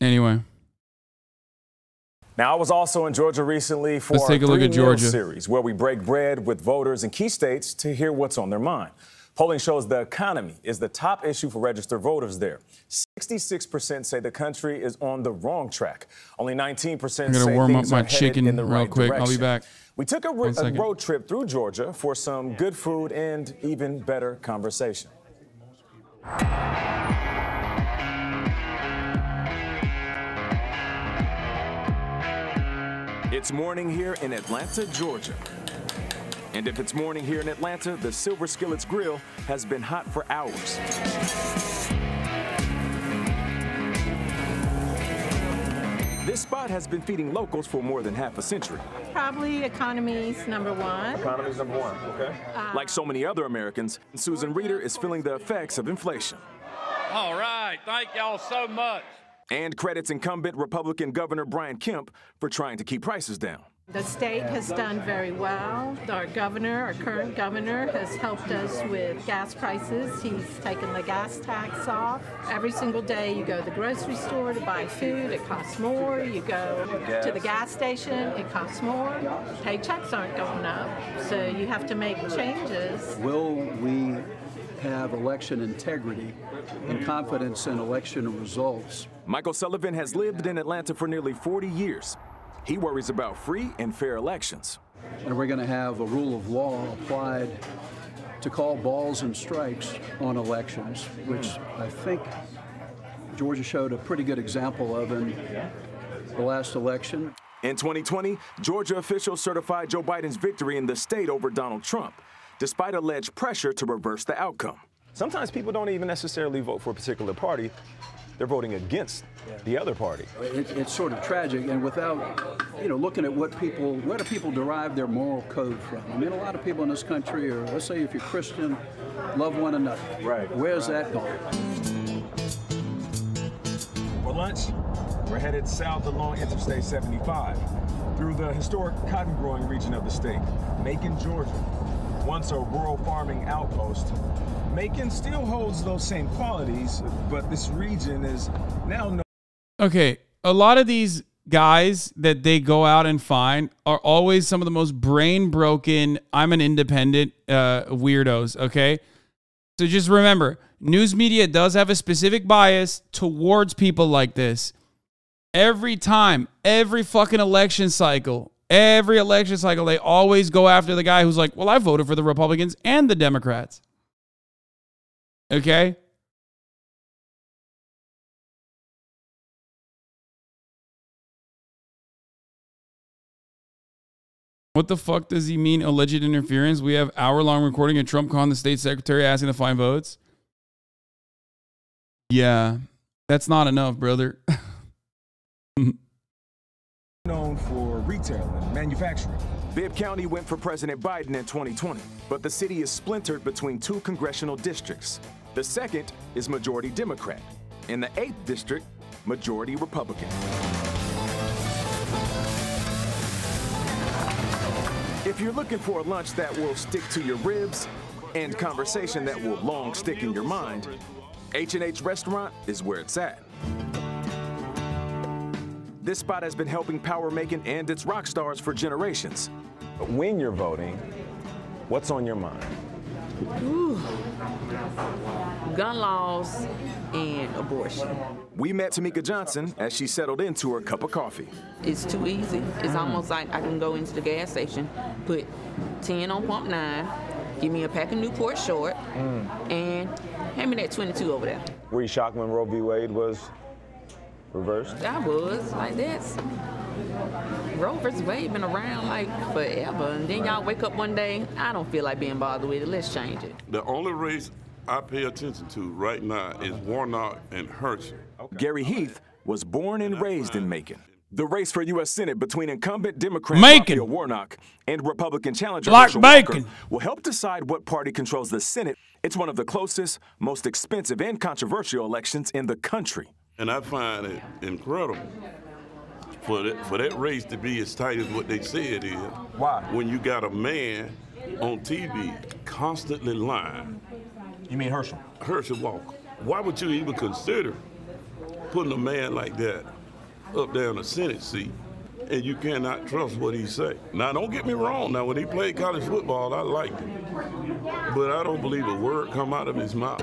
Anyway. Now, I was also in Georgia recently for Let's take a look at Georgia series where we break bread with voters in key states to hear what's on their mind. Polling shows the economy is the top issue for registered voters there. 66% say the country is on the wrong track. Only 19% say things are headed in the right direction. I'll be back. We took a road trip through Georgia for some good food and even better conversation. It's morning here in Atlanta, Georgia. And if it's morning here in Atlanta, the Silver Skillets Grill has been hot for hours. This spot has been feeding locals for more than half a century. Probably economy's number one. Economy's number one, okay. Like so many other Americans, Susan Reeder is feeling the effects of inflation. All right, thank y'all so much. And credits incumbent Republican Governor Brian Kemp for trying to keep prices down. The state has done very well. Our current governor, has helped us with gas prices. He's taken the gas tax off. Every single day you go to the grocery store to buy food, it costs more. You go to the gas station, it costs more. Paychecks aren't going up, so you have to make changes. Will we have election integrity and confidence in election results? Michael Sullivan has lived in Atlanta for nearly 40 years. He worries about free and fair elections. And we're going to have a rule of law applied to call balls and strikes on elections, which I think Georgia showed a pretty good example of in the last election. In 2020, Georgia officials certified Joe Biden's victory in the state over Donald Trump, despite alleged pressure to reverse the outcome. Sometimes people don't even necessarily vote for a particular party. They're voting against the other party. It's sort of tragic, and without, looking at where do people derive their moral code from? I mean, a lot of people in this country are, let's say if you're Christian, love one another. Right. Where's that going? For lunch, we're headed south along Interstate 75 through the historic cotton growing region of the state, Macon, Georgia. Once a rural farming outpost, Macon still holds those same qualities, but this region is now known. Okay, a lot of these guys that they go out and find are always some of the most brain broken, I'm an independent weirdos, okay? So just remember, news media does have a specific bias towards people like this. Every time, every fucking election cycle, they always go after the guy who's like, well, I voted for the Republicans and the Democrats. Okay? What the fuck does he mean, alleged interference? We have hour-long recording of Trump calling the state secretary asking to find votes. Yeah, that's not enough, brother. Known for retail and manufacturing. Bibb County went for President Biden in 2020, but the city is splintered between two congressional districts. The second is majority Democrat. In the 8th district, majority Republican. If you're looking for a lunch that will stick to your ribs and conversation that will long stick in your mind, H&H Restaurant is where it's at. This spot has been helping power Macon and its rock stars for generations. When you're voting, what's on your mind? Ooh. Gun laws and abortion. We met Tamika Johnson as she settled into her cup of coffee. It's too easy. It's almost like I can go into the gas station, put 10 on pump 9, give me a pack of Newport Short, and hand me that 22 over there. Were you shocked when Roe v. Wade was reversed? I was. Like, that's Roe versus Wade been around like forever, and then y'all wake up one day, I don't feel like being bothered with it, let's change it. The only race I pay attention to right now is Warnock and Herschel. Gary Heath was born and raised in Macon. The race for U.S. Senate between incumbent Democrat Raphael Warnock and Republican challenger Herschel Walker will help decide what party controls the Senate. It's one of the closest, most expensive, and controversial elections in the country. And I find it incredible for that race to be as tight as what they say it is. Why? When you got a man on TV constantly lying. You mean Herschel? Herschel Walker. Why would you even consider putting a man like that up there in the Senate seat, and you cannot trust what he say. Now, don't get me wrong. Now, when he played college football, I liked him. But I don't believe a word come out of his mouth.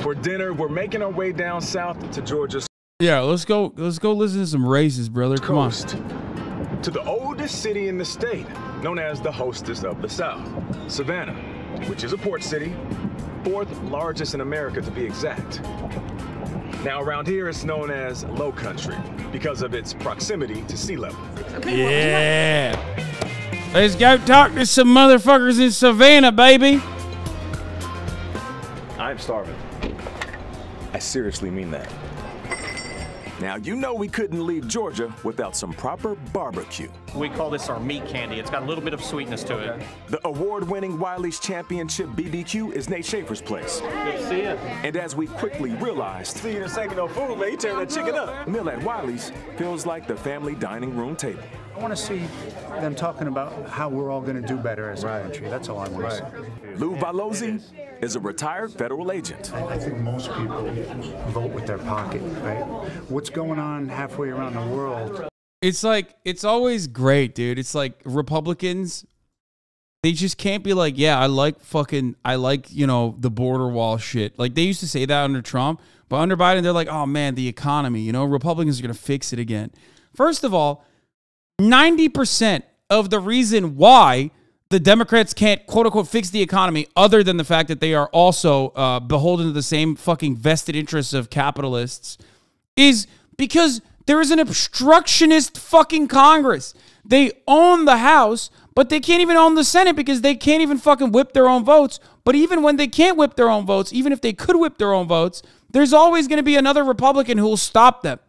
For dinner, we're making our way down south to Georgia's Yeah, let's go listen to some races, brother. Come on. coast to the oldest city in the state, known as the hostess of the South, Savannah, which is a port city, 4th largest in America to be exact. Now around here it's known as Low Country because of its proximity to sea level. Yeah. Let's go talk to some motherfuckers in Savannah, baby. I'm starving. I seriously mean that. Now, you know we couldn't leave Georgia without some proper barbecue. We call this our meat candy. It's got a little bit of sweetness to it. The award-winning Wiley's Championship BBQ is Nate Schaefer's place. Good to see you. And as we quickly realized, see you in a second no food, man. You tearing that chicken up. The meal at Wiley's feels like the family dining room table. I want to see them talking about how we're all going to do better as a country. That's all I want to see. Lou Valozzi is a retired federal agent. I think most people vote with their pocket, right? What's going on halfway around the world? It's like, it's always great, dude. It's like Republicans, they just can't be like, yeah, I like, you know, the border wall shit. Like, they used to say that under Trump, but under Biden, they're like, oh man, the economy, you know, Republicans are going to fix it again. First of all, 90% of the reason why the Democrats can't, quote unquote, fix the economy, other than the fact that they are also beholden to the same fucking vested interests of capitalists, is because there is an obstructionist fucking Congress. They own the House, but they can't even own the Senate because they can't even fucking whip their own votes. But even when they can't whip their own votes, even if they could whip their own votes, there's always going to be another Republican who will stop them.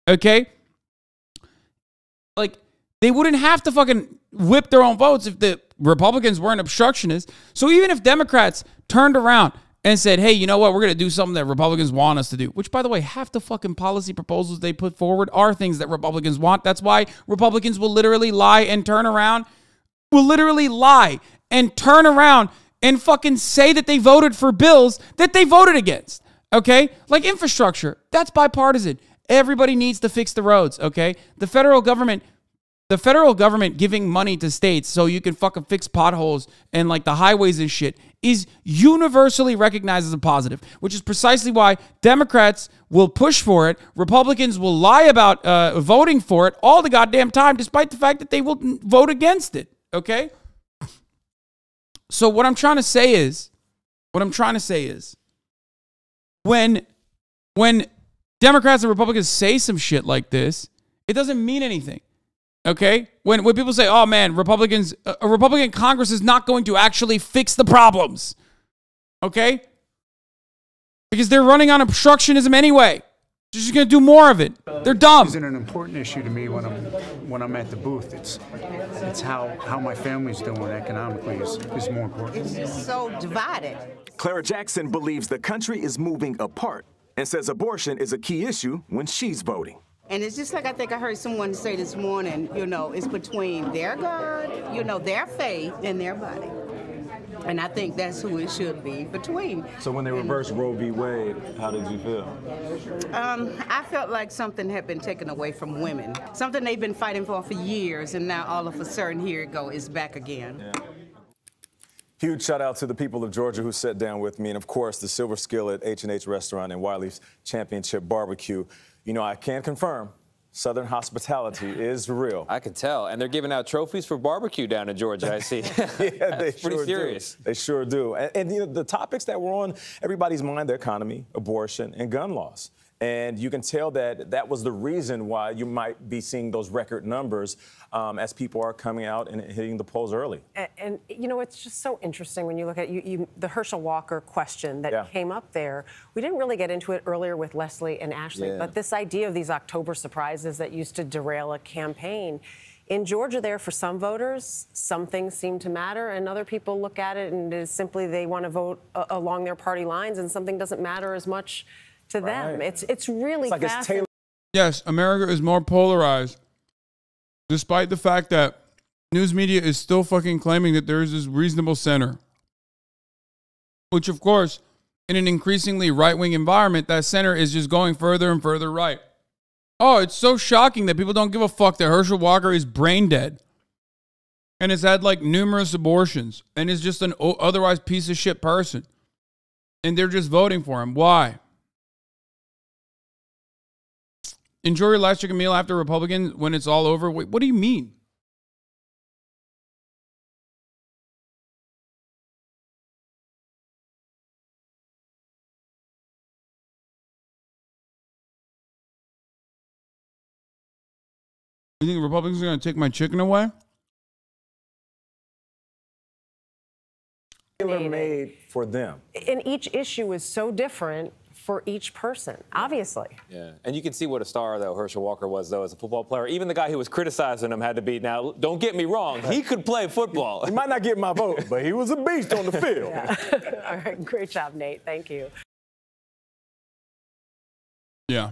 Okay? Like, they wouldn't have to fucking whip their own votes if the Republicans weren't obstructionists. So even if Democrats turned around and said, hey, you know what, we're going to do something that Republicans want us to do, which, by the way, half the fucking policy proposals they put forward are things that Republicans want. That's why Republicans will literally lie and turn around, and fucking say that they voted for bills that they voted against, okay? Like infrastructure, that's bipartisan. Everybody needs to fix the roads, okay? The federal government giving money to states so you can fucking fix potholes and like the highways and shit is universally recognized as a positive, which is precisely why Democrats will push for it. Republicans will lie about voting for it all the goddamn time, despite the fact that they will vote against it. Okay. So what I'm trying to say is when Democrats and Republicans say some shit like this, it doesn't mean anything. Okay? When people say, oh man, a Republican Congress is not going to actually fix the problems. Okay? Because they're running on obstructionism anyway. They're just going to do more of it. They're dumb. Isn't an important issue to me when I'm at the booth. It's how my family's doing economically is more important. It's just so divided. Clara Jackson believes the country is moving apart and says abortion is a key issue when she's voting. And it's just like I think I heard someone say this morning, you know, it's between their God, you know, their faith and their body. And I think that's who it should be between. So when they reversed Roe v. Wade, how did you feel? I felt like something had been taken away from women. Something they've been fighting for years, and now all of a sudden, here it go, it's back again. Yeah. Huge shout out to the people of Georgia who sat down with me, and of course, the Silver Skillet H&H Restaurant and Wiley's Championship Barbecue. You know, I can confirm Southern hospitality is real. I can tell. And they're giving out trophies for barbecue down in Georgia, I see. Yeah, they pretty sure serious. Do. They sure do. And you know, the topics that were on everybody's mind, the economy, abortion, and gun laws. And you can tell that that was the reason why you might be seeing those record numbers as people are coming out and hitting the polls early. And you know, it's just so interesting when you look at the Herschel Walker question that came up there. We didn't really get into it earlier with Leslie and Ashley, but this idea of these October surprises that used to derail a campaign. In Georgia there, for some voters, some things seem to matter, and other people look at it and it is simply they want to vote along their party lines, and something doesn't matter as much to them. It's really fascinating. Yes, America is more polarized, despite the fact that news media is still fucking claiming that there is this reasonable center. Which, of course, in an increasingly right-wing environment, that center is just going further and further right. Oh, it's so shocking that people don't give a fuck that Herschel Walker is brain dead and has had like numerous abortions and is just an otherwise piece of shit person. And they're just voting for him. Why? Enjoy your last chicken meal after Republicans when it's all over. Wait, what do you mean? You think Republicans are going to take my chicken away? Tailor-made for them. And each issue is so different for each person, obviously. Yeah, and you can see what a star, though, Herschel Walker was, though, as a football player. Even the guy who was criticizing him had to be. Now, don't get me wrong, he could play football. He might not get my vote, but he was a beast on the field. Yeah. All right, great job, Nate. Thank you. Yeah.